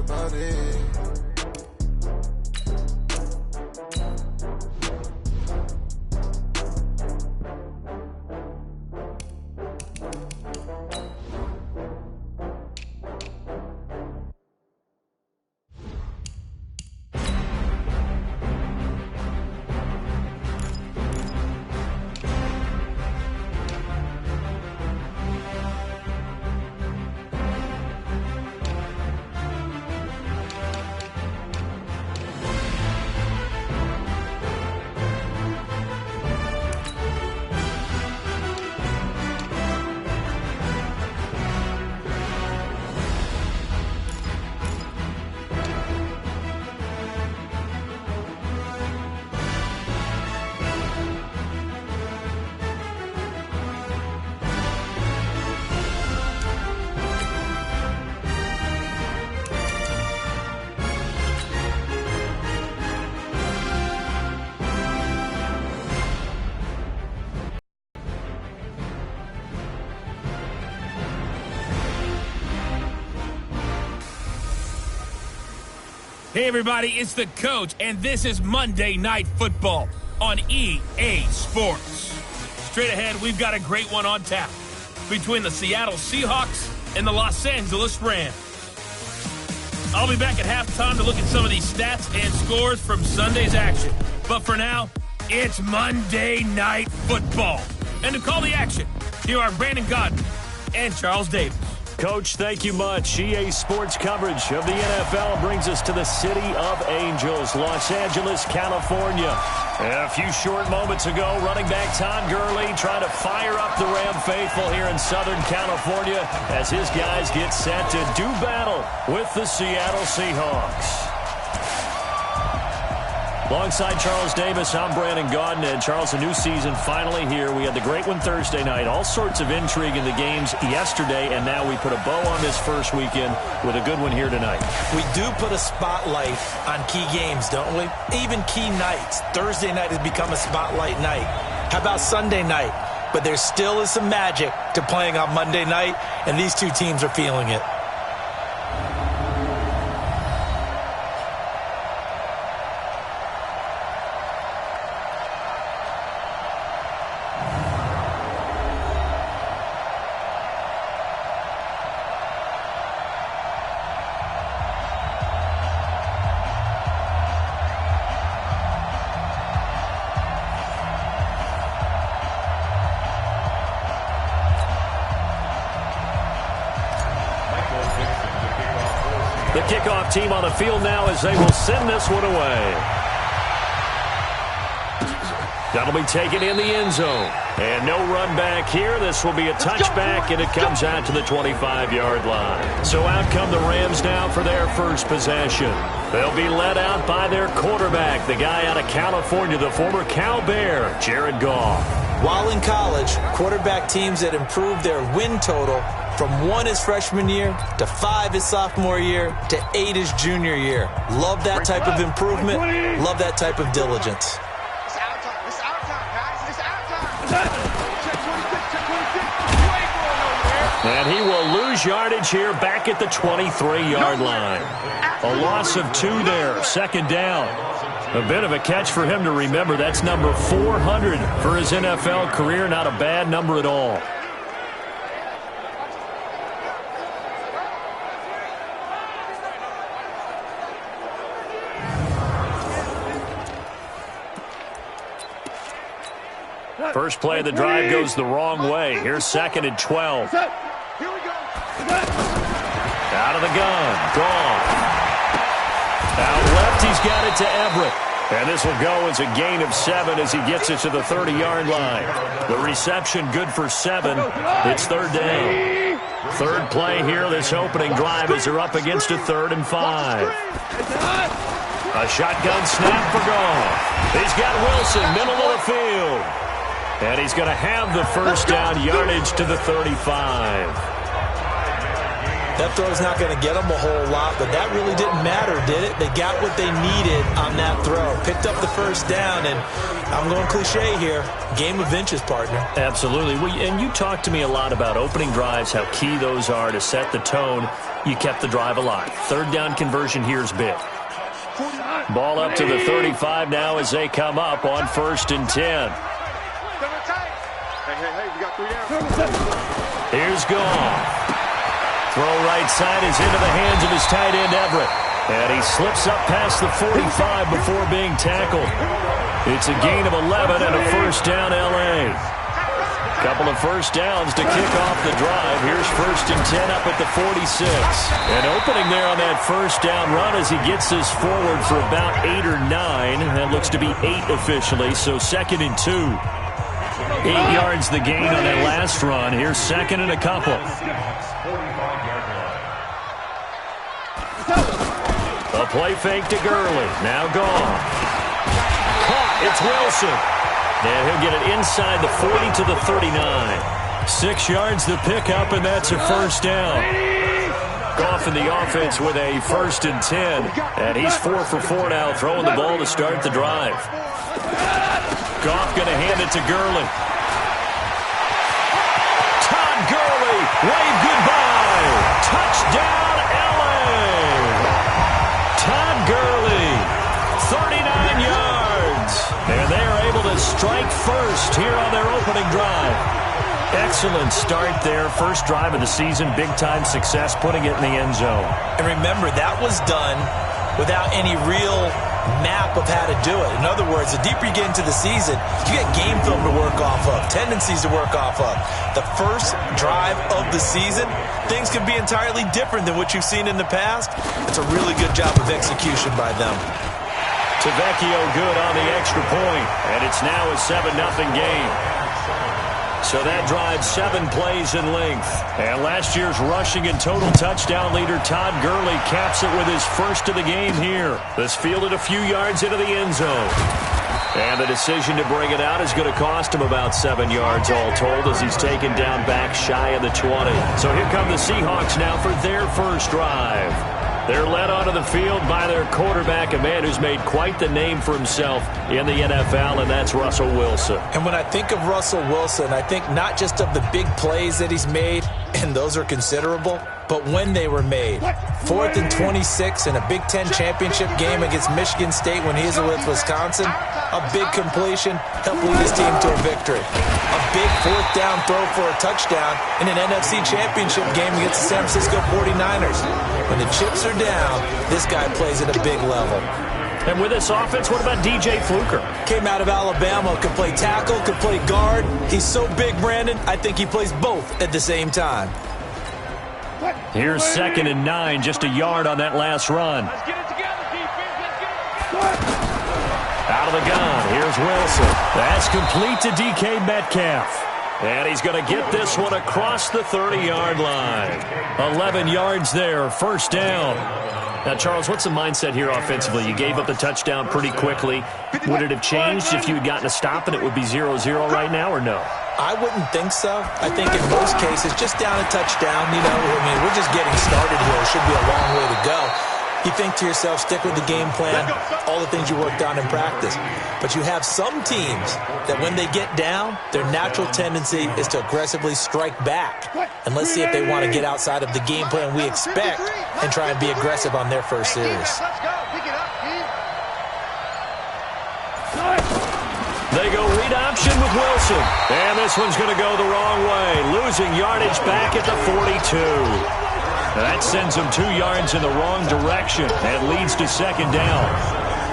about it. Hey everybody, it's the coach, and this is Monday Night Football on EA Sports. Straight ahead, we've got a great one on tap between the Seattle Seahawks and the Los Angeles Rams. I'll be back at halftime to look at some of these stats and scores from Sunday's action. But for now, it's Monday Night Football. And to call the action, here are Brandon Godden and Charles Davis. Coach, thank you much. EA Sports coverage of the NFL brings us to the City of Angels, Los Angeles, California. A few short moments ago, running back Todd Gurley trying to fire up the Ram faithful here in Southern California as his guys get set to do battle with the Seattle Seahawks. Alongside Charles Davis, I'm Brandon Gaudin. And Charles, a new season finally here. We had the great one Thursday night. All sorts of intrigue in the games yesterday, and now we put a bow on this first weekend with a good one here tonight. We do put a spotlight on key games, don't we? Even key nights. Thursday night has become a spotlight night. How about Sunday night? But there still is some magic to playing on Monday night, and these two teams are feeling it. The kickoff team on the field now as they will send this one away. That'll be taken in the end zone. And no run back here. This will be a touchback, and it comes out to the 25-yard line. So out come the Rams now for their first possession. They'll be led out by their quarterback, the guy out of California, the former Cal Bear, Jared Goff. While in college, quarterback teams that improved their win total from 1 his freshman year to 5 his sophomore year to 8 his junior year. Love that type of improvement. Love that type of diligence. It's our time. It's our time, guys. It's our time. Check 26, check 26. And he will lose yardage here back at the 23-yard line. A loss of 2 there. Second down. A bit of a catch for him to remember. That's number 400 for his NFL career. Not a bad number at all. First play of the drive goes the wrong way. Here's 2nd and 12. Here we go. Out of the gun. Gone. Out left, he's got it to Everett. And this will go as a gain of 7 as he gets it to the 30-yard line. The reception good for 7. It's third down. Third play here, this opening drive as they're up against a 3rd and 5. A shotgun snap for Goff. He's got Wilson, middle of the field. And he's going to have the first down, yardage to the 35. That throw's not going to get them a whole lot, but that really didn't matter, did it? They got what they needed on that throw. Picked up the first down, and I'm going cliche here. Game of inches, partner. Absolutely. And you talked to me a lot about opening drives, how key those are to set the tone. You kept the drive alive. Third down conversion here is big. Ball up to the 35 now as they come up on 1st and 10. Hey, we got 3 down. Here's Goff. Throw right side is into the hands of his tight end, Everett. And he slips up past the 45 before being tackled. It's a gain of 11 and a first down, L.A. Couple of first downs to kick off the drive. Here's 1st and 10 up at the 46. And opening there on that first down run as he gets this forward for about 8 or 9. That looks to be 8 officially, so 2nd and 2. 8 yards the gain on that last run. Here's 2nd and a couple. A play fake to Gurley. Now gone. Caught. It's Wilson. And he'll get it inside the 40 to the 39. 6 yards the pickup, and that's a first down. Goff in the offense with a 1st and 10. And he's 4 for 4 now, throwing the ball to start the drive. Goff going to hand it to Gurley. Todd Gurley, wave goodbye. Touchdown, L.A. Todd Gurley, 39 yards. And they are able to strike first here on their opening drive. Excellent start there. First drive of the season, big-time success, putting it in the end zone. And remember, that was done without any real map of how to do it. In other words, the deeper you get into the season, you get game film to work off of, tendencies to work off of. The first drive of the season, things can be entirely different than what you've seen in the past. It's a really good job of execution by them. Tavecchio good on the extra point, and it's now a 7-0 game. So that drives 7 plays in length. And last year's rushing and total touchdown leader Todd Gurley caps it with his first of the game here. This fielded a few yards into the end zone. And the decision to bring it out is going to cost him about 7 yards all told as he's taken down back shy of the 20. So here come the Seahawks now for their first drive. They're led onto the field by their quarterback, a man who's made quite the name for himself in the NFL, and that's Russell Wilson. And when I think of Russell Wilson, I think not just of the big plays that he's made, and those are considerable, but when they were made. 4th and 26 in a Big Ten championship game against Michigan State when he was with Wisconsin. A big completion helped lead his team to a victory. A big 4th down throw for a touchdown in an NFC championship game against the San Francisco 49ers. When the chips are down, this guy plays at a big level. And with this offense, what about DJ Fluker? Came out of Alabama, could play tackle, could play guard. He's so big, Brandon, I think he plays both at the same time. Here's 2nd and 9, just a yard on that last run. Let's get it together, defense. Let's get it. Out of the gun, here's Wilson. That's complete to DK Metcalf. And he's going to get this one across the 30-yard line. 11 yards there, first down. Now, Charles, what's the mindset here offensively? You gave up the touchdown pretty quickly. Would it have changed if you had gotten a stop and it would be 0-0 right now, or no? I wouldn't think so. I think in most cases, just down a touchdown, we're just getting started here. It should be a long way to go. You think to yourself, stick with the game plan, all the things you worked on in practice. But you have some teams that when they get down, their natural tendency is to aggressively strike back. And let's see if they want to get outside of the game plan we expect and try and be aggressive on their first series. Let's go. Pick it up, team. They go read option with Wilson. And this one's going to go the wrong way. Losing yardage back at the 42. That sends him 2 yards in the wrong direction and leads to 2nd down.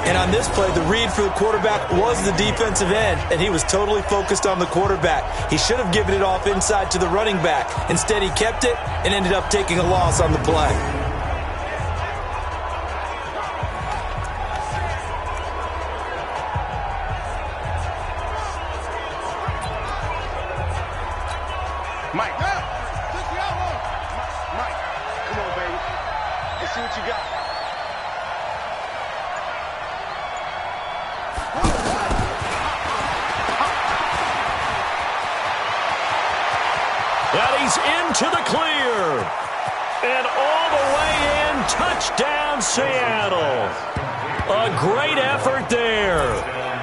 And on this play, the read for the quarterback was the defensive end, and he was totally focused on the quarterback. He should have given it off inside to the running back. Instead, he kept it and ended up taking a loss on the play. Mike. Mike, come on, baby. Let's see what you got. And he's into the clear. And all the way in, touchdown Seattle. A great effort there.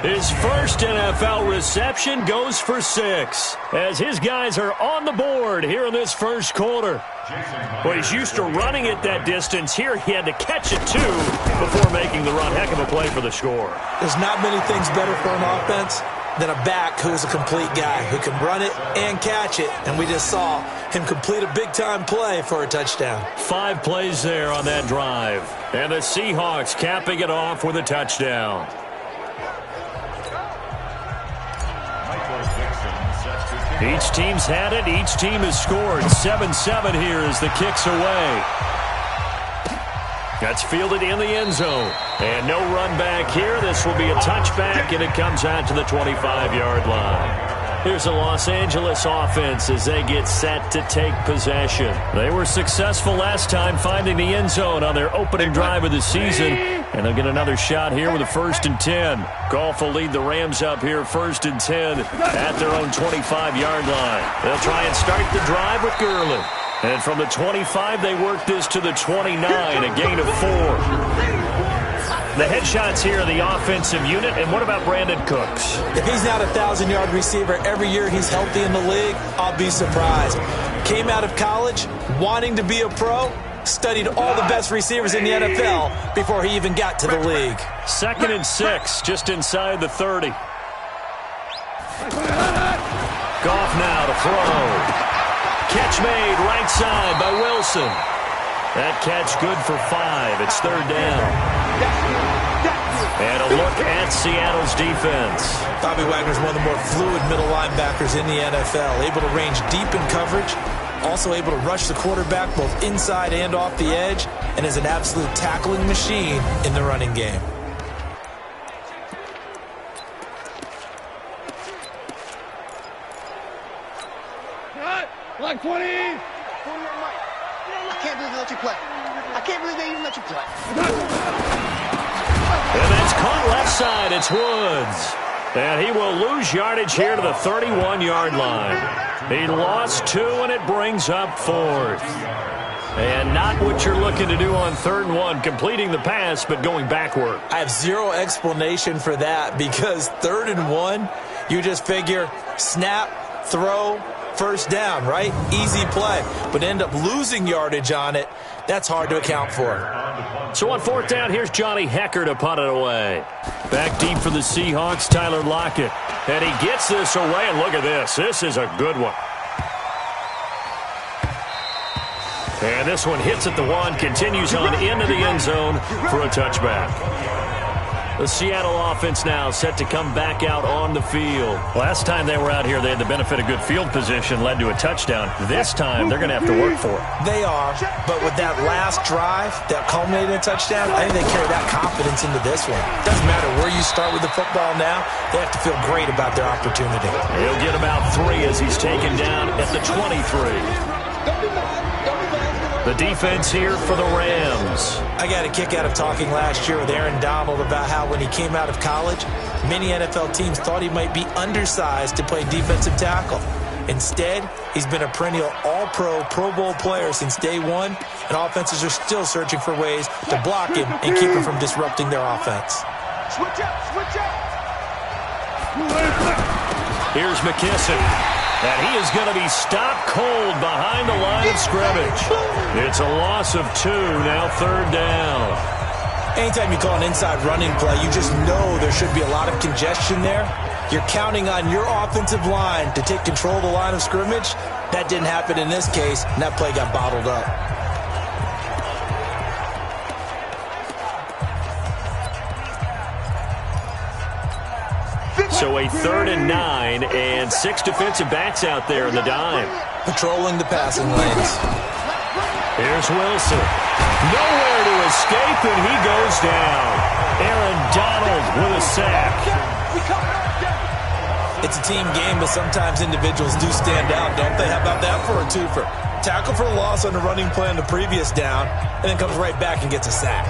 His first NFL reception goes for 6 as his guys are on the board here in this first quarter. Well, he's used to running it that distance. Here he had to catch it, too, before making the run. Heck of a play for the score. There's not many things better for an offense than a back who's a complete guy who can run it and catch it. And we just saw him complete a big-time play for a touchdown. 5 plays there on that drive. And the Seahawks capping it off with a touchdown. Each team's had it. Each team has scored. 7-7 here as the kick's away. That's fielded in the end zone. And no run back here. This will be a touchback, and it comes out to the 25-yard line. Here's a Los Angeles offense as they get set to take possession. They were successful last time finding the end zone on their opening drive of the season. And they'll get another shot here with a 1st and 10. Goff will lead the Rams up here 1st and 10 at their own 25-yard line. They'll try and start the drive with Gurley. And from the 25, they work this to the 29, a gain of 4. The headshots here are the offensive unit. And what about Brandon Cooks? If he's not a 1,000-yard receiver every year he's healthy in the league, I'll be surprised. Came out of college wanting to be a pro, studied all the best receivers in the NFL before he even got to the league. 2nd and 6, just inside the 30. Goff now to throw. Catch made right side by Wilson. That catch good for 5. It's 3rd down. And a look at Seattle's defense. Bobby Wagner's one of the more fluid middle linebackers in the NFL. Able to range deep in coverage. Also able to rush the quarterback both inside and off the edge. And is an absolute tackling machine in the running game. Like 20. I can't believe they let you play. I can't believe they even let you play. And that's caught left side. It's Woods. And he will lose yardage here to the 31-yard line. He lost 2, and it brings up 4th. And not what you're looking to do on 3rd and 1, completing the pass, but going backward. I have zero explanation for that because 3rd and 1, you just figure snap, throw, 1st down, right? Easy play. But end up losing yardage on it. That's hard to account for. So on 4th down, here's Johnny Hecker to punt it away. Back deep for the Seahawks, Tyler Lockett. And he gets this away, and look at this. This is a good one. And this one hits at the 1, continues on into the end zone for a touchback. The Seattle offense now set to come back out on the field. Last time they were out here, they had the benefit of good field position, led to a touchdown. This time, they're going to have to work for it. They are, but with that last drive that culminated in a touchdown, I think they carry that confidence into this one. Doesn't matter where you start with the football now, they have to feel great about their opportunity. He'll get about 3 as he's taken down at the 23. The defense here for the Rams. I got a kick out of talking last year with Aaron Donald about how when he came out of college, many NFL teams thought he might be undersized to play defensive tackle. Instead, he's been a perennial All-Pro, Pro Bowl player since day 1, and offenses are still searching for ways to block him and keep him from disrupting their offense. Switch up, switch up. Here's McKissick. And he is going to be stopped cold behind the line of scrimmage. It's a loss of 2, now 3rd down. Anytime you call an inside running play, you just know there should be a lot of congestion there. You're counting on your offensive line to take control of the line of scrimmage. That didn't happen in this case, and that play got bottled up. So a 3rd and 9, and 6 defensive backs out there in the dime. Patrolling the passing lanes. Here's Wilson. Nowhere to escape, and he goes down. Aaron Donald with a sack. It's a team game, but sometimes individuals do stand out, don't they? How about that for a twofer? Tackle for a loss on the running play on the previous down, and then comes right back and gets a sack.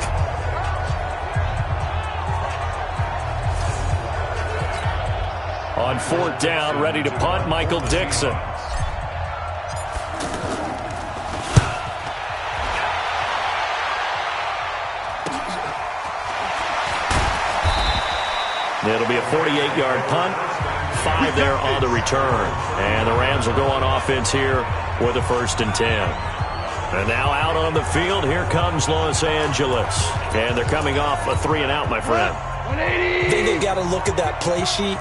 On 4th down, ready to punt, Michael Dixon. It'll be a 48-yard punt. 5 there on the return. And the Rams will go on offense here with a 1st and 10. And now out on the field, here comes Los Angeles. And they're coming off a 3-and-out, my friend. I think they've got to look at that play sheet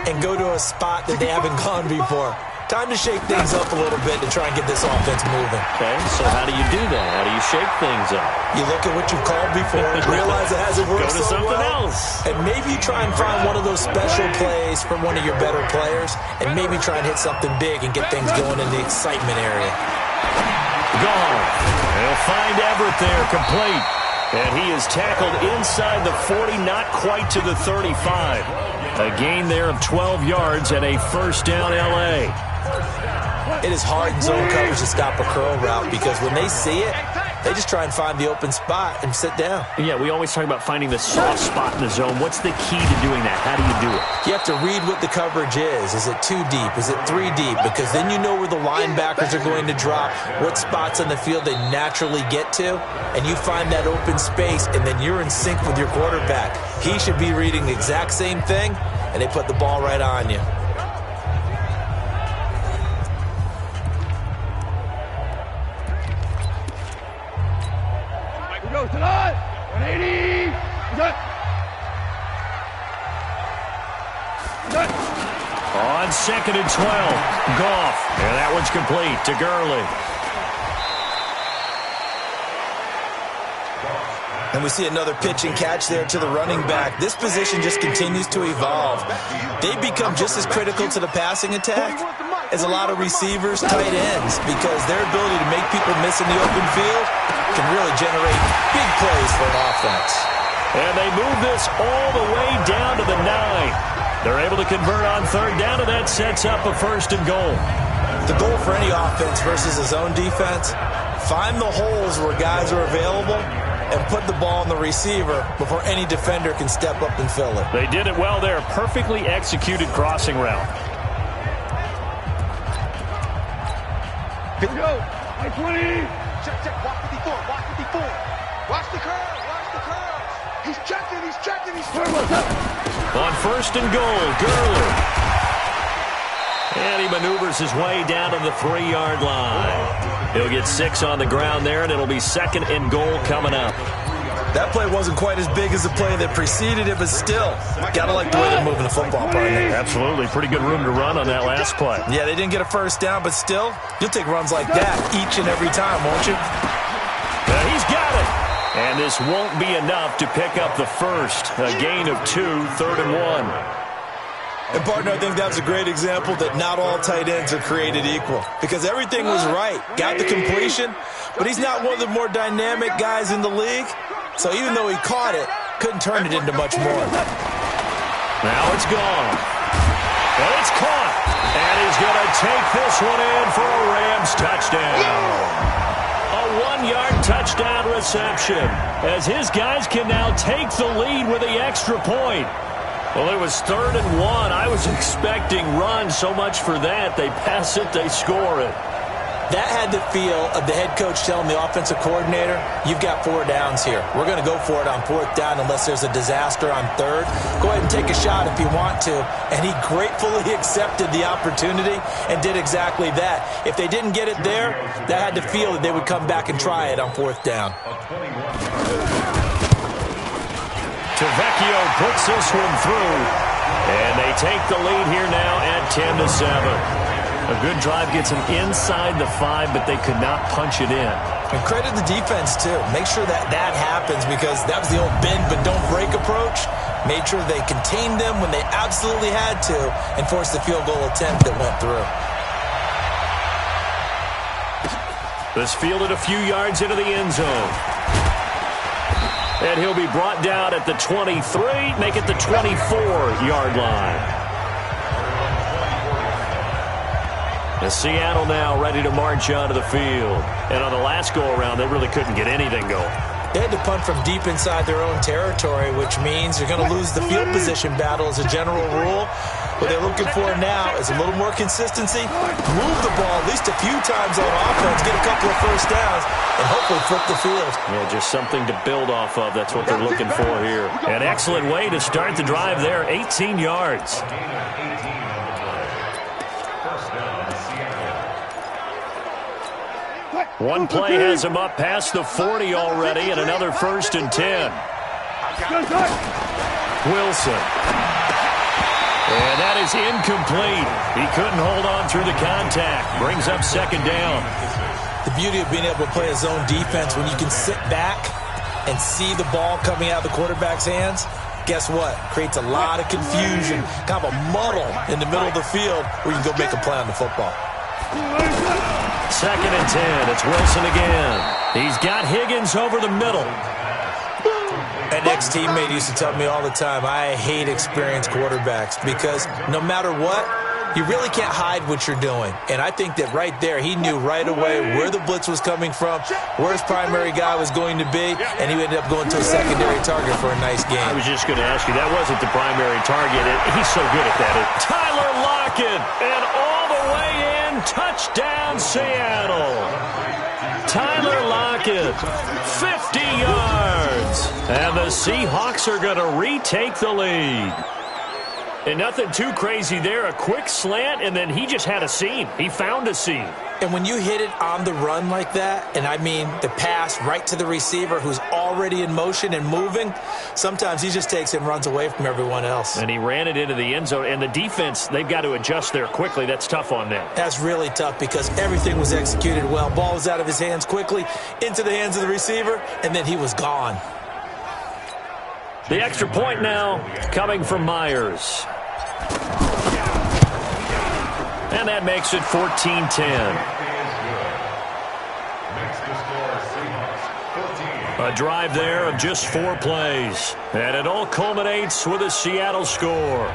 and go to a spot that they haven't gone before. Time to shake things up a little bit to try and get this offense moving. Okay, so how do you do that? How do you shake things up? You look at what you've called before, realize it hasn't worked Go to so something well, else. and maybe you try and find one of those special plays from one of your better players, and maybe try and hit something big and get things going in the excitement area. Gone. They'll find Everett there, complete. And he is tackled inside the 40, not quite to the 35. A gain there of 12 yards and a 1st down L.A. It is hard in zone coverage to stop a curl route because when they see it, they just try and find the open spot and sit down. Yeah, we always talk about finding the soft spot in the zone. What's the key to doing that? How do you do it? You have to read what the coverage is. Is it 2 deep? Is it 3 deep? Because then you know where the linebackers are going to drop, what spots on the field they naturally get to, and you find that open space, and then you're in sync with your quarterback. He should be reading the exact same thing, and they put the ball right on you. Go to the 180. On 2nd and 12, Goff. And that one's complete to Gurley. And we see another pitch and catch there to the running back. This position just continues to evolve. They become just as critical to the passing attack as a lot of receivers, tight ends, because their ability to make people miss in the open field can really generate big plays for an offense. And they move this all the way down to the 9. They're able to convert on 3rd down, and that sets up a 1st and goal. The goal for any offense versus a zone defense, find the holes where guys are available and put the ball on the receiver before any defender can step up and fill it. They did it well there. Perfectly executed crossing route. Here we go. 20. Check. Watch 54. Watch 54. Watch the curve. Watch the curve. He's checking. He's checking. He's checking. On 1st and goal, Gurley. And he maneuvers his way down to the 3-yard line. He'll get 6 on the ground there, and it'll be 2nd and goal coming up. That play wasn't quite as big as the play that preceded it, but still, gotta like the way they're moving the football, partner. Absolutely. Pretty good room to run on that last play. Yeah, they didn't get a 1st down, but still, you'll take runs like that each and every time, won't you? He's got it. And this won't be enough to pick up the 1st. A gain of 2, 3rd and 1. And, partner, I think that's a great example that not all tight ends are created equal. Because everything was right. Got the completion, but he's not one of the more dynamic guys in the league. So even though he caught it, couldn't turn it into much more. Now it's gone. And it's caught. And he's going to take this one in for a Rams touchdown. A 1-yard touchdown reception. As his guys can now take the lead with the extra point. Well, it was 3rd and 1. I was expecting runs, so much for that. They pass it, they score it. That had the feel of the head coach telling the offensive coordinator, you've got 4 downs here. We're going to go for it on 4th down unless there's a disaster on 3rd. Go ahead and take a shot if you want to. And he gratefully accepted the opportunity and did exactly that. If they didn't get it there, that had the feel that they would come back and try it on 4th down. Tavecchio puts this one through. And they take the lead here now at 10-7. A good drive gets them inside the 5, but they could not punch it in. And credit the defense, too. Make sure that happens because that was the old bend but don't break approach. Made sure they contained them when they absolutely had to and forced the field goal attempt that went through. This fielded a few yards into the end zone. And he'll be brought down at the 23, make it the 24-yard line. And Seattle now ready to march onto the field. And on the last go-around, they really couldn't get anything going. They had to punt from deep inside their own territory, which means you're going to lose the field position battle as a general rule. What they're looking for now is a little more consistency, move the ball at least a few times on offense, get a couple of first downs, and hopefully flip the field. Yeah, just something to build off of. That's what they're looking for here. An excellent way to start the drive there, 18 yards. One play has him up past the 40 already, and another 1st and 10. Wilson. And that is incomplete. He couldn't hold on through the contact. Brings up 2nd down. The beauty of being able to play a zone defense when you can sit back and see the ball coming out of the quarterback's hands, guess what? Creates a lot of confusion, kind of a muddle in the middle of the field where you can go make a play on the football. 2nd and 10. It's Wilson again. He's got Higgins over the middle. An ex-teammate used to tell me all the time, I hate experienced quarterbacks because no matter what, you really can't hide what you're doing. And I think that right there, he knew right away where the blitz was coming from, where his primary guy was going to be, and he ended up going to a secondary target for a nice game. I was just going to ask you, that wasn't the primary target. He's so good at that. Tyler Lockett, and all the way in, touchdown Seattle. Tyler Lockett, 50 yards. And the Seahawks are going to retake the lead. And nothing too crazy there. A quick slant, and then he just had a seam. He found a seam. And when you hit it on the run like that, and I mean the pass right to the receiver who's already in motion and moving, sometimes he just takes it and runs away from everyone else. And he ran it into the end zone. And the defense, they've got to adjust there quickly. That's tough on them. That's really tough because everything was executed well. Ball was out of his hands quickly, into the hands of the receiver, and then he was gone. The extra point now coming from Myers. And that makes it 14-10. A drive there of just 4 plays. And it all culminates with a Seattle score.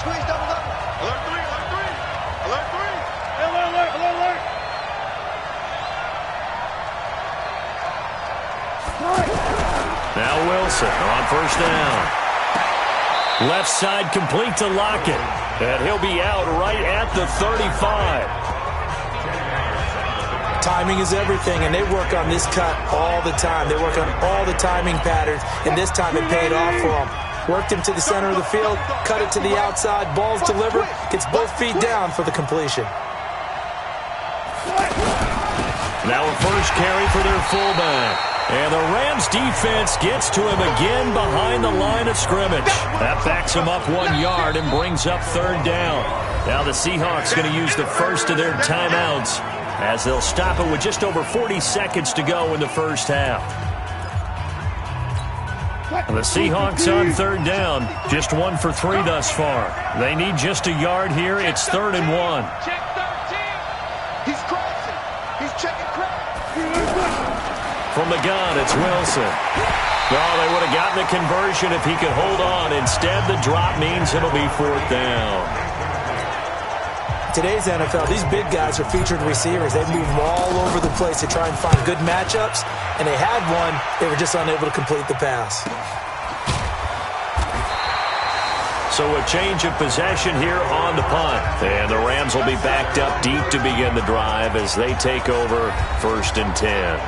Squeeze, double. Alert 3. Alert. Now Wilson on 1st down. Left side complete to Lockett. And he'll be out right at the 35. Timing is everything, and they work on this cut all the time. They work on all the timing patterns, and this time it paid off for them. Worked him to the center of the field, cut it to the outside, ball's delivered, gets both feet down for the completion. Now a first carry for their fullback. And the Rams defense gets to him again behind the line of scrimmage. That backs him up 1 yard and brings up 3rd down. Now the Seahawks going to use the first of their timeouts as they'll stop it with just over 40 seconds to go in the first half. And the Seahawks on 3rd down, just 1 for 3 thus far. They need just a yard here. It's 3rd and 1. Check 13. He's crossing. He's checking crack. From the gun, it's Wilson. No, they would have gotten a conversion if he could hold on. Instead, the drop means it'll be 4th down. Today's NFL, these big guys are featured receivers. They move all over the place to try and find good matchups, and they had one. They were just unable to complete the pass. So a change of possession here on the punt. And the Rams will be backed up deep to begin the drive as they take over 1st and 10.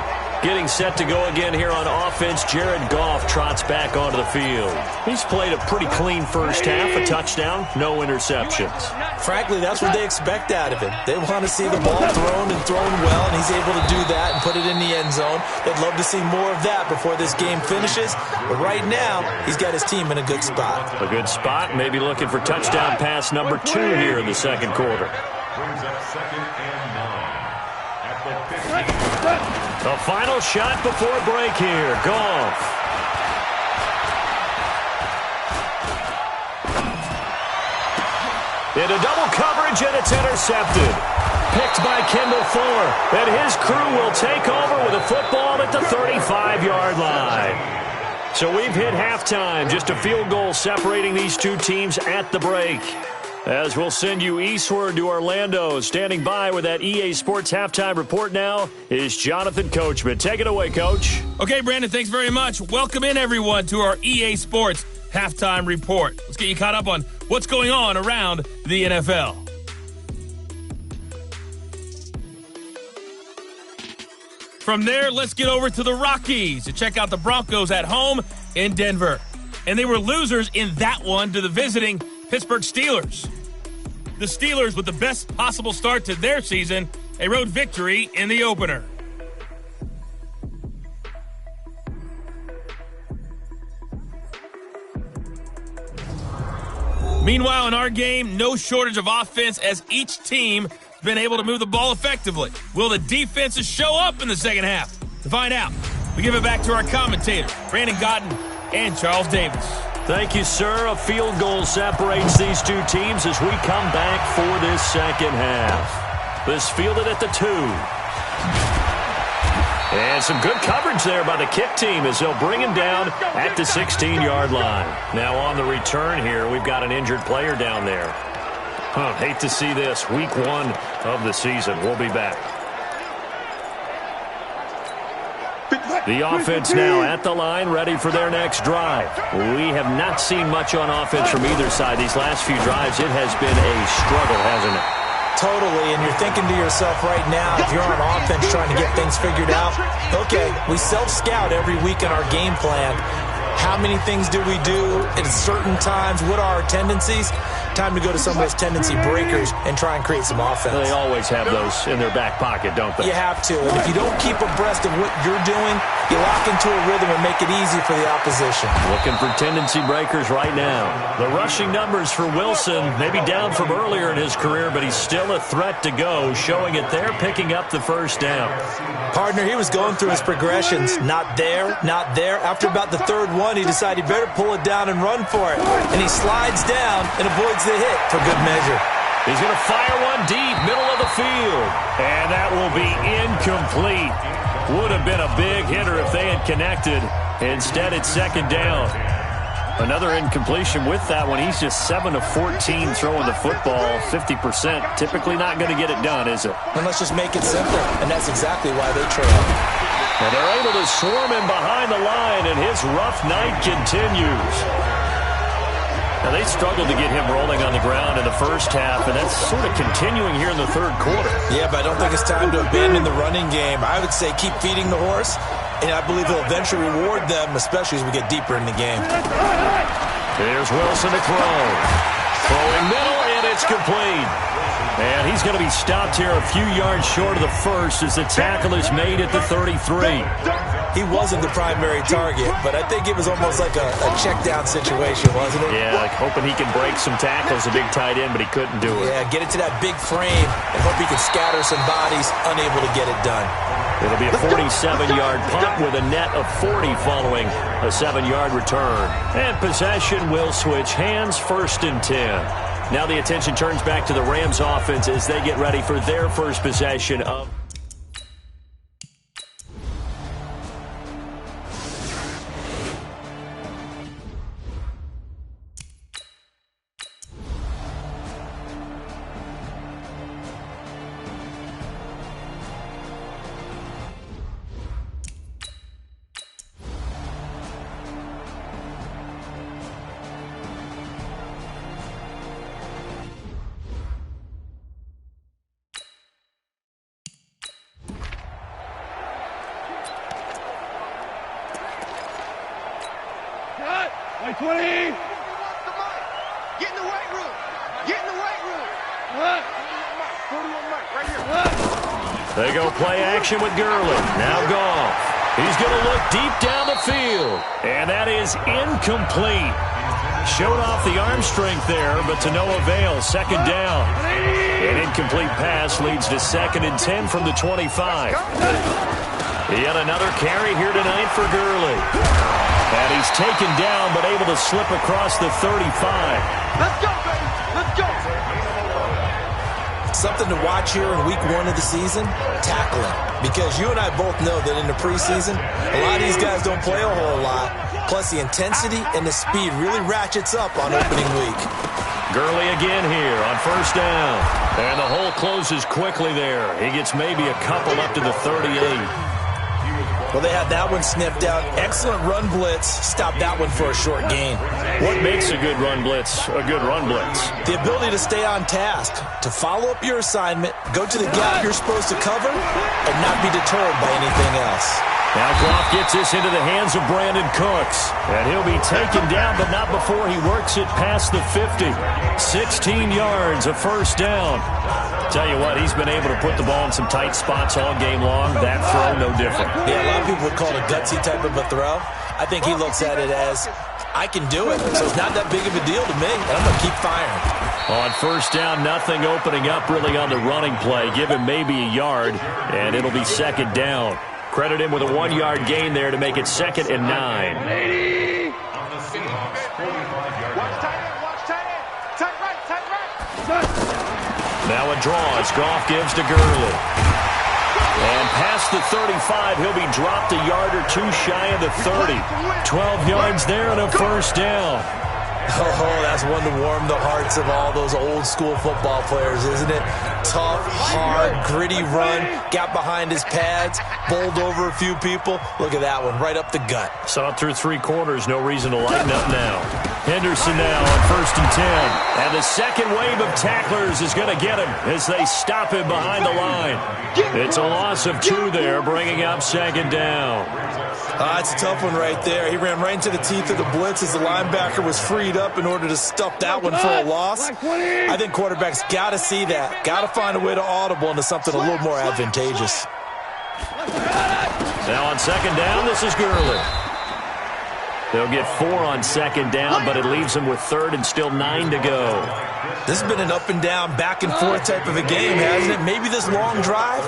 Getting set to go again here on offense, Jared Goff trots back onto the field. He's played a pretty clean first half, a touchdown, no interceptions. Frankly, that's what they expect out of him. They want to see the ball thrown and thrown well, and he's able to do that and put it in the end zone. They'd love to see more of that before this game finishes. But right now, he's got his team in a good spot. A good spot, maybe looking for touchdown pass number 2 here in the second quarter. Brings up 2nd and 9 at the 50. The final shot before break here. Goff. Into double coverage, and it's intercepted. picked by Kendall Fuller, and his crew will take over with a football at the 35-yard line. So we've hit halftime, just a field goal separating these two teams at the break. As we'll send you eastward to Orlando, standing by with that EA Sports halftime report now is Jonathan Coachman. Take it away, Coach. Okay, Brandon, thanks very much. Welcome in, everyone, to our EA Sports halftime report. Let's get you caught up on what's going on around the NFL. From there, let's get over to the Rockies to check out the Broncos at home in Denver. And they were losers in that one to the visiting Pittsburgh Steelers. The Steelers, with the best possible start to their season, a road victory in the opener. Meanwhile, in our game, no shortage of offense as each team been able to move the ball effectively. Will the defenses show up in the second half? To find out, we give it back to our commentators, Brandon Godden and Charles Davis. Thank you, sir. A field goal separates these two teams as we come back for this second half. This fielded at the 2. And some good coverage there by the kick team as they'll bring him down at the 16-yard line. Now on the return here, we've got an injured player down there. Hate to see this. Week 1 of the season. We'll be back. The offense now at the line, ready for their next drive. We have not seen much on offense from either side. These last few drives, it has been a struggle, hasn't it? Totally, and you're thinking to yourself right now, if you're on offense trying to get things figured out, okay, we self-scout every week in our game plan. How many things do we do at certain times? What are our tendencies? Time to go to some of those tendency breakers and try and create some offense. They always have those in their back pocket, don't they? You have to. And if you don't keep abreast of what you're doing, you lock into a rhythm and make it easy for the opposition. Looking for tendency breakers right now. The rushing numbers for Wilson, maybe down from earlier in his career, but he's still a threat to go, showing it there, picking up the first down. Partner, he was going through his progressions. Not there, not there. After about the third one, he decided he better pull it down and run for it. And he slides down and avoids the hit for good measure. He's going to fire one deep, middle of the field. And that will be incomplete. Would have been a big hitter if they had connected. Instead, it's second down. Another incompletion with that one. He's just 7 of 14 throwing the football, 50%. Typically not going to get it done, is it? And let's just make it simple. And that's exactly why they trail. And they're able to swarm him behind the line, and his rough night continues. Now, they struggled to get him rolling on the ground in the first half, and that's sort of continuing here in the third quarter. Yeah, but I don't think it's time to abandon the running game. I would say keep feeding the horse, and I believe he'll eventually reward them, especially as we get deeper in the game. Here's Wilson to throw. Throwing middle, and it's complete. And he's going to be stopped here a few yards short of the first as the tackle is made at the 33. He wasn't the primary target, but I think it was almost like a check-down situation, wasn't it? Yeah, like hoping he can break some tackles, a big tight end, but he couldn't do it. Yeah, get it to that big frame and hope he can scatter some bodies, unable to get it done. It'll be a 47-yard punt with a net of 40 following a 7-yard return. And possession will switch hands, 1st and 10. Now the attention turns back to the Rams offense as they get ready for their first possession of... Like 20. Get in the weight room. Get in the weight room. What? 41 Mike, right here. They go play action with Gurley. Now Goff. He's going to look deep down the field. And that is incomplete. Showed off the arm strength there, but to no avail. Second down. An incomplete pass leads to 2nd and 10 from the 25. Yet another carry here tonight for Gurley. And he's taken down, but able to slip across the 35. Let's go, baby. Let's go. something to watch here in week 1 of the season, tackling. Because you and I both know that in the preseason, a lot of these guys don't play a whole lot. Plus, the intensity and the speed really ratchets up on opening week. Gurley again here on first down. And the hole closes quickly there. He gets maybe a couple up to the 38. Well, they had that one sniffed out. Excellent run blitz. Stop that one for a short gain. What makes a good run blitz a good run blitz? The ability to stay on task, to follow up your assignment, go to the gap you're supposed to cover, and not be deterred by anything else. Now Goff gets this into the hands of Brandon Cooks. And he'll be taken down, but not before he works it past the 50. 16 yards, a first down. Tell you what, he's been able to put the ball in some tight spots all game long. That throw, no different. Yeah, a lot of people would call it a gutsy type of a throw. I think he looks at it as, I can do it. So it's not that big of a deal to me, and I'm going to keep firing. On first down, nothing opening up really on the running play. Give him maybe a yard, and it'll be second down. Credit him with a 1-yard gain there to make it 2nd and 9. On the Seahawks 45-yard Watch tight end, watch tight end. Tight right, tight right. Now a draw as Goff gives to Gurley. And past the 35, he'll be dropped a yard or two shy of the 30. 12 yards there and a first down. Oh, that's one to warm the hearts of all those old-school football players, isn't it? Tough, hard, gritty run, got behind his pads, bowled over a few people. Look at that one, right up the gut. Saw it through 3 quarters, no reason to lighten up now. Henderson now on first and 10. And the second wave of tacklers is going to get him as they stop him behind the line. It's a loss of 2 there, bringing up second down. That's a tough one right there. He ran right into the teeth of the blitz as the linebacker was freed up in order to stuff that one for a loss. I think quarterbacks got to see that. Got to find a way to audible into something a little more advantageous. Now on second down, this is Gurley. They'll get 4 on second down, but it leaves them with 3rd and still 9 to go. This has been an up and down, back and forth type of a game, hasn't it? Maybe this long drive,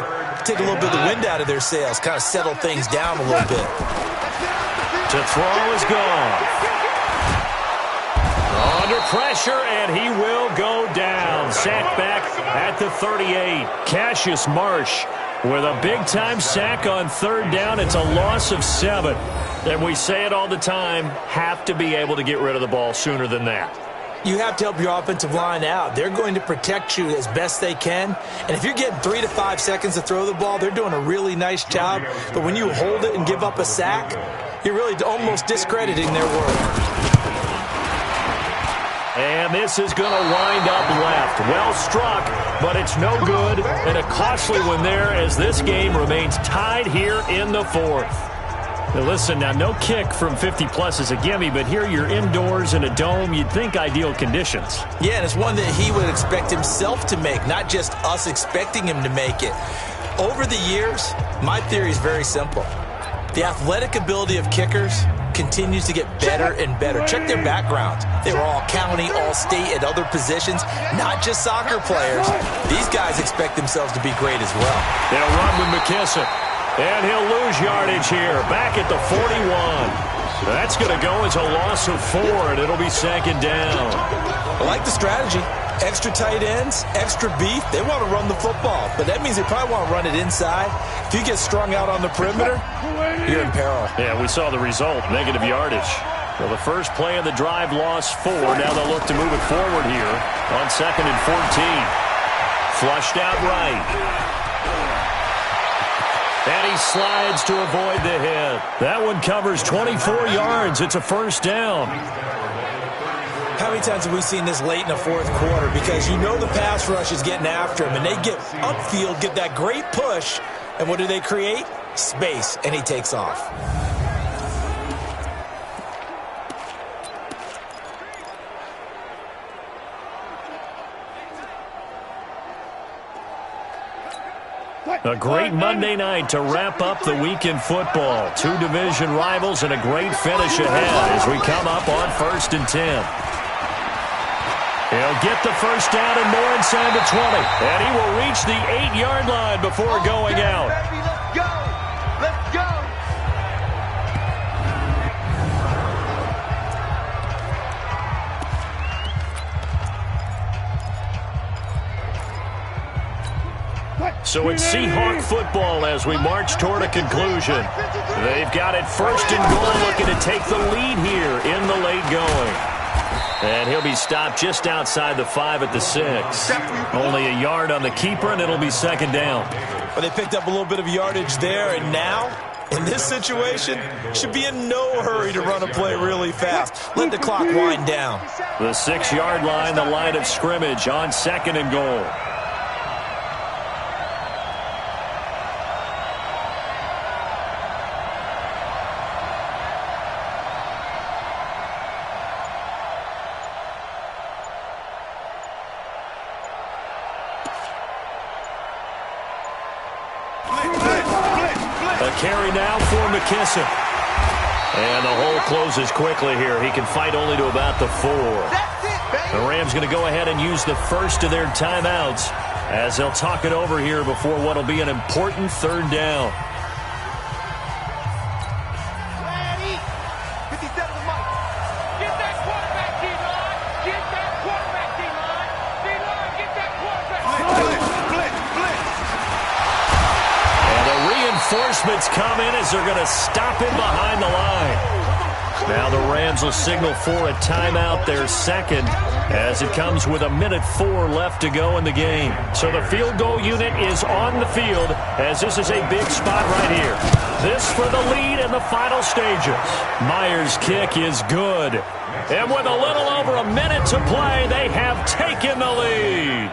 take a little bit of the wind out of their sails, kind of settle things down a little bit. To throw is gone. Under pressure, and he will go down. Sacked back at the 38. Cassius Marsh with a big-time sack on 3rd down. It's a loss of 7. And we say it all the time, have to be able to get rid of the ball sooner than that. You have to help your offensive line out. They're going to protect you as best they can. And if you're getting 3 to 5 seconds to throw the ball, they're doing a really nice job. But when you hold it and give up a sack, you're really almost discrediting their work. And this is going to wind up left. Well struck, but it's no good. And a costly one there as this game remains tied here in the 4th. Now listen, now no kick from 50-plus is a gimme, but here you're indoors in a dome. You'd think ideal conditions. Yeah, and it's one that he would expect himself to make, not just us expecting him to make it. Over the years, my theory is very simple. The athletic ability of kickers continues to get better and better. Check their backgrounds. They were all county, all state, at other positions, not just soccer players. These guys expect themselves to be great as well. They'll run with McKissick. And he'll lose yardage here, back at the 41. That's going to go as a loss of 4, and it'll be second down. I like the strategy. Extra tight ends, extra beef. They want to run the football, but that means they probably want to run it inside. If you get strung out on the perimeter, you're in peril. Yeah, we saw the result, negative yardage. Well, the first play of the drive lost 4. Now they'll look to move it forward here on 2nd and 14. Flushed out right. And he slides to avoid the hit. That one covers 24 yards. It's a first down. How many times have we seen this late in the 4th quarter? Because you know the pass rush is getting after him, and they get upfield, get that great push, and what do they create? Space, and he takes off. A great Monday night to wrap up the week in football. 2 division rivals and a great finish ahead as we come up on 1st and 10. He'll get the first down and more inside the 20. And he will reach the 8-yard line before going out. Baby, let's go. Let's go. So it's Seahawk football as we march toward a conclusion. They've got it first and goal, looking to take the lead here in the late going. And he'll be stopped just outside the 5 at the 6. Only a yard on the keeper, and it'll be second down. Well, they picked up a little bit of yardage there, and now, in this situation, should be in no hurry to run a play really fast. Let the clock wind down. The 6-yard line, the line of scrimmage on second and goal. Carry now for McKissick. And the hole closes quickly here. He can fight only to about the 4. The Rams going to go ahead and use the first of their timeouts as they'll talk it over here before what will be an important third down. Reinforcements come in as they're going to stop him behind the line. Now the Rams will signal for a timeout, their second, as it comes with 1:04 left to go in the game. So the field goal unit is on the field as this is a big spot right here. This for the lead in the final stages. Myers' kick is good. And with a little over a minute to play, they have taken the lead.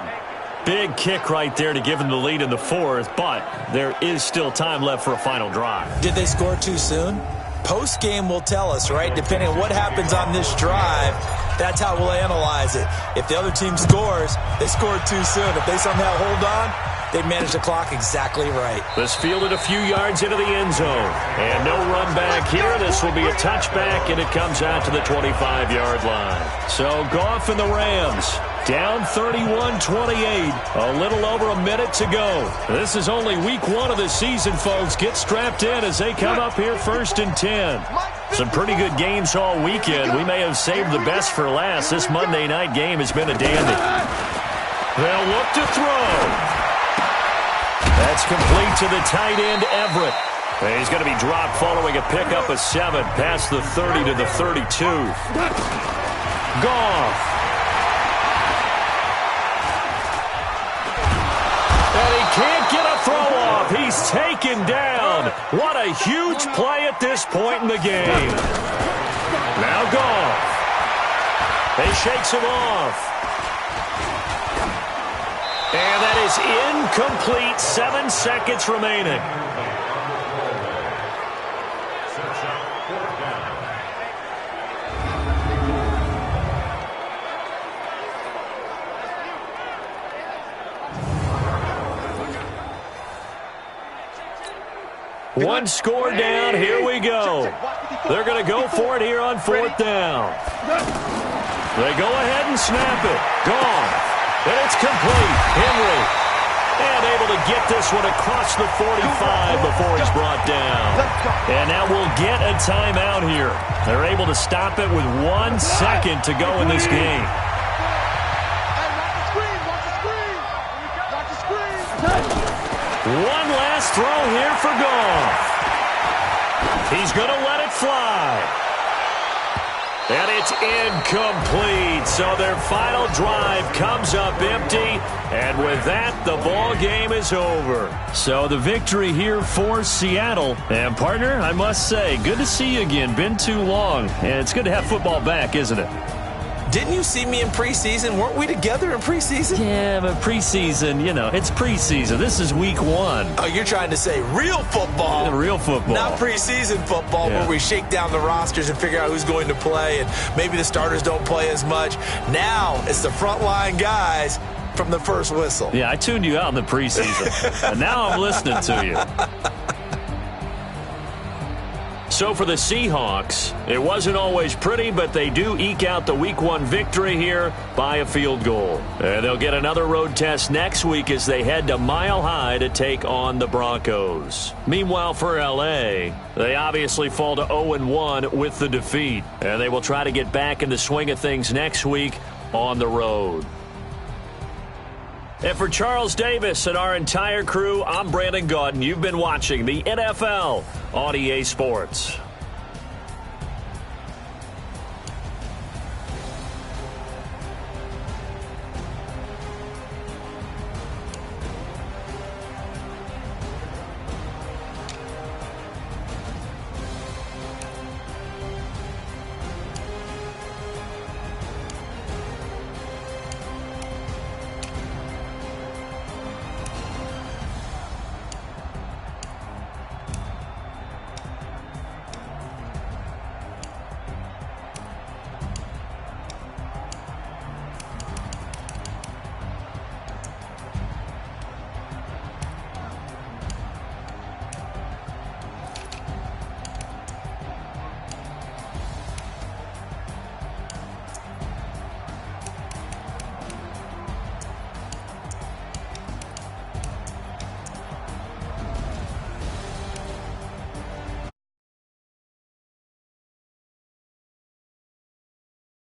Big kick right there to give them the lead in the 4th, but there is still time left for a final drive. Did they score too soon? Post-game will tell us, right? Depending on what happens on this drive, that's how we'll analyze it. If the other team scores, they scored too soon. If they somehow hold on, they manage the clock exactly right. This fielded a few yards into the end zone. And no run back here. This will be a touchback, and it comes out to the 25-yard line. So Goff and the Rams down 31-28. A little over a minute to go. This is only week 1 of the season, folks. Get strapped in as they come up here 1st and 10. Some pretty good games all weekend. We may have saved the best for last. This Monday night game has been a dandy. They'll look to throw. That's complete to the tight end, Everett. And he's going to be dropped following a pickup of 7 past the 30 to the 32. Goff. And he can't get a throw off. He's taken down. What a huge play at this point in the game. Now Goff. He shakes him off. And that is incomplete. 7 seconds remaining. One score down. Here we go. They're going to go for it here on 4th down. They go ahead and snap it. Gone. And it's complete. Henry. And able to get this one across the 45 before he's brought down. And now we'll get a timeout here. They're able to stop it with 1 second to go in this game. One last throw here for Goff. He's going to let it fly. And it's incomplete. So their final drive comes up empty. And with that, the ball game is over. So the victory here for Seattle. And partner, I must say, good to see you again. Been too long. And it's good to have football back, isn't it? Didn't you see me in preseason? Weren't we together in preseason? Yeah, but preseason, you know, it's preseason. This is week 1. Oh, you're trying to say real football. Real football. Not preseason football where we shake down the rosters and figure out who's going to play, and maybe the starters don't play as much. Now it's the frontline guys from the first whistle. Yeah, I tuned you out in the preseason, and now I'm listening to you. So for the Seahawks, it wasn't always pretty, but they do eke out the Week 1 victory here by a field goal. And they'll get another road test next week as they head to Mile High to take on the Broncos. Meanwhile, for L.A., they obviously fall to 0-1 with the defeat. And they will try to get back in the swing of things next week on the road. And for Charles Davis and our entire crew, I'm Brandon Gaudin. You've been watching the NFL on EA Sports.